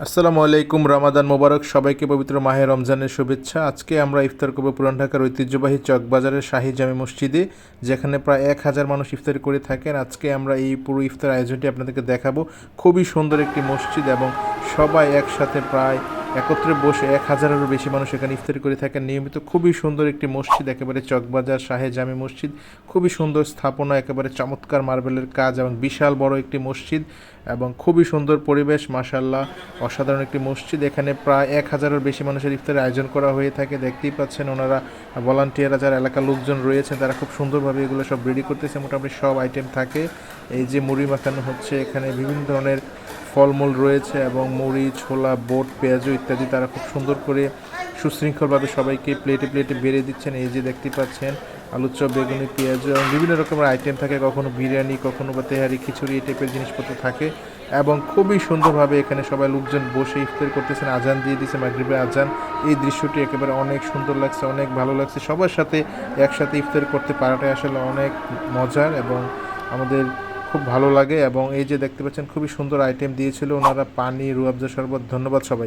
আসসালামু আলাইকুম। রমাদান মোবারক। সবাইকে পবিত্র মাহে রমজানের শুভেচ্ছা। আজকে আমরা ইফতার করব পুরান ঢাকার ঐতিহ্যবাহী চকবাজারের শাহী জামে মসজিদে, যেখানে প্রায় 1000 মানুষ ইফতার করে থাকেন। আজকে আমরা এই পুরো ইফতার আয়োজনটি আপনাদেরকে দেখাবো। খুবই সুন্দর একটি মসজিদ এবং সবাই একসাথে প্রায় একত্রে বসে 1000-এরও বেশি মানুষ এখানে ইফতারি করে থাকেন নিয়মিত। খুবই সুন্দর একটি মসজিদ, একেবারে চকবাজার শাহে জামে মসজিদ। খুবই সুন্দর স্থাপনা, একেবারে চমৎকার মার্বেলের কাজ এবং বিশাল বড় একটি মসজিদ এবং খুবই সুন্দর পরিবেশ। মাশাআল্লাহ, অসাধারণ একটি মসজিদ। এখানে প্রায় 1000-এর বেশি মানুষের ইফতারের আয়োজন করা হয়ে থাকে। দেখতেই পাচ্ছেন ওনারা ভলান্টিয়াররা, যারা এলাকার লোকজন রয়েছেন, তারা খুব সুন্দরভাবে এগুলো সব রেডি করতেছে। মোটামুটি সব আইটেম থাকে। এই যে মুড়ি মাখানো হচ্ছে, এখানে বিভিন্ন ধরনের ফলমূল রয়েছে এবং মুড়ি, ছোলা, বোট, পেঁয়াজু ইত্যাদি তারা খুব সুন্দর করে সুশৃঙ্খলভাবে সবাইকে প্লেটে প্লেটে বেড়ে দিচ্ছেন। এই যে দেখতে পাচ্ছেন আলুর চপ, বেগুনি, পেঁয়াজু এবং বিভিন্ন রকমের আইটেম থাকে। কখনো বিরিয়ানি, কখনো বা তেহারি, খিচুড়ি, এই টাইপের জিনিসপত্র থাকে এবং খুবই সুন্দরভাবে এখানে সবাই লোকজন বসে ইফতার করতেছেন। আজান দিয়ে দিয়েছে, মাগরিবের আজান। এই দৃশ্যটি একেবারে অনেক সুন্দর লাগছে, অনেক ভালো লাগছে। সবার সাথে একসাথে ইফতার করতে পারাটাই আসলে অনেক মজার এবং আমাদের খুব ভালো লাগে। এবং এই যে দেখতে পাচ্ছেন খুবই সুন্দর আইটেম দিয়েছিল ওনারা, পানি, রুয়াবজা শরবত। ধন্যবাদ সবাই।